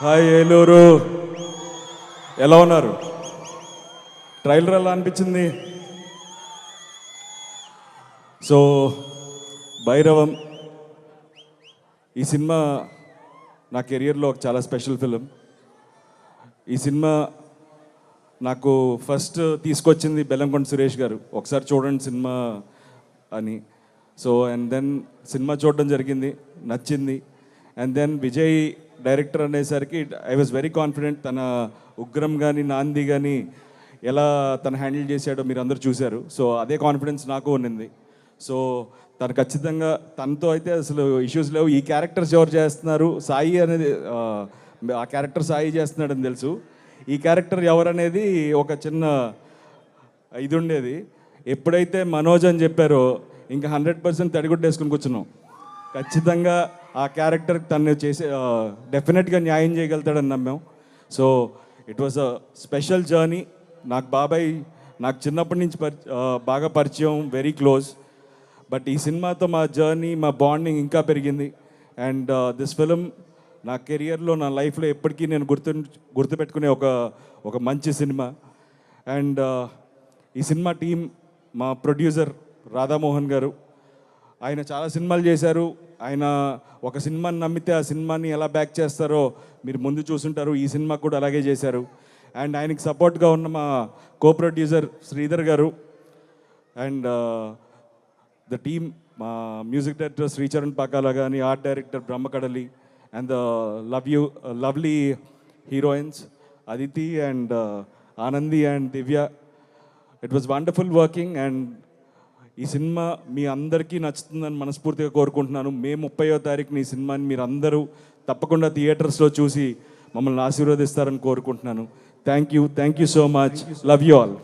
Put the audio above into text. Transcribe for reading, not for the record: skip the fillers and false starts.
Hi Eluru, ఎలా ఉన్నారు? Trailer ఎలా అనిపించింది? సో భైరవం ఈ సినిమా నా కెరియర్లో ఒక చాలా స్పెషల్ ఫిలిం. ఈ సినిమా నాకు ఫస్ట్ తీసుకొచ్చింది బెల్లంకొండ సురేష్ గారు, ఒకసారి చూడండి సినిమా అని. సో అండ్ దెన్ సినిమా చూడడం జరిగింది, నచ్చింది. అండ్ దెన్ విజయ్ డైరెక్టర్ అనేసరికి ఐ వాజ్ వెరీ కాన్ఫిడెంట్. తన ఉగ్రం కానీ నాంది కానీ ఎలా తను హ్యాండిల్ చేశాడో మీరు అందరూ చూశారు. సో అదే కాన్ఫిడెన్స్ నాకు ఉన్నింది. సో తను ఖచ్చితంగా, తనతో అయితే అసలు ఇష్యూస్ లేవు. ఈ క్యారెక్టర్స్ ఎవరు చేస్తున్నారు, సాయి అనేది ఆ క్యారెక్టర్ సాయి చేస్తున్నాడని తెలుసు. ఈ క్యారెక్టర్ ఎవరనేది ఒక చిన్న ఇది ఉండేది. ఎప్పుడైతే మనోజ్ అని చెప్పారో ఇంకా 100% తడిగుడ్డేసుకుని కూర్చున్నాం. ఖచ్చితంగా ఆ క్యారెక్టర్ తను చేసే డెఫినెట్గా న్యాయం చేయగలుగుతాడని నమ్మాం. So it was a special journey. నాకు బాబాయ్ నాకు చిన్నప్పటి నుంచి బాగా పరిచయం, వెరీ క్లోజ్. బట్ ఈ సినిమాతో మా జర్నీ, మా బాండింగ్ ఇంకా పెరిగింది. అండ్ దిస్ ఫిలిం నా కెరియర్లో, నా లైఫ్లో ఎప్పటికీ నేను గుర్తుపెట్టుకునే ఒక మంచి సినిమా. అండ్ ఈ సినిమా టీం, మా ప్రొడ్యూసర్ రాధామోహన్ గారు, ఆయన చాలా సినిమాలు చేశారు. ఆయన ఒక సినిమాని నమ్మితే ఆ సినిమాని ఎలా బ్యాక్ చేస్తారో మీరు ముందు చూసుంటారు. ఈ సినిమా కూడా అలాగే చేశారు. అండ్ ఆయనకి సపోర్ట్గా ఉన్న మా కో ప్రొడ్యూసర్ శ్రీధర్ గారు, అండ్ ద టీమ్, మా మ్యూజిక్ డైరెక్టర్ శ్రీచరణ్ పాకాల కానీ, art director Brahmakadali, and lovely heroines Aditi and Anandi and Divya. It was wonderful working. And ఈ సినిమా మీ అందరికీ నచ్చుతుందని మనస్ఫూర్తిగా కోరుకుంటున్నాను. మే 30వ తారీఖున ఈ సినిమాని మీరు అందరూ తప్పకుండా థియేటర్స్లో చూసి మమ్మల్ని ఆశీర్వదిస్తారని కోరుకుంటున్నాను. Thank you so much. Love you all.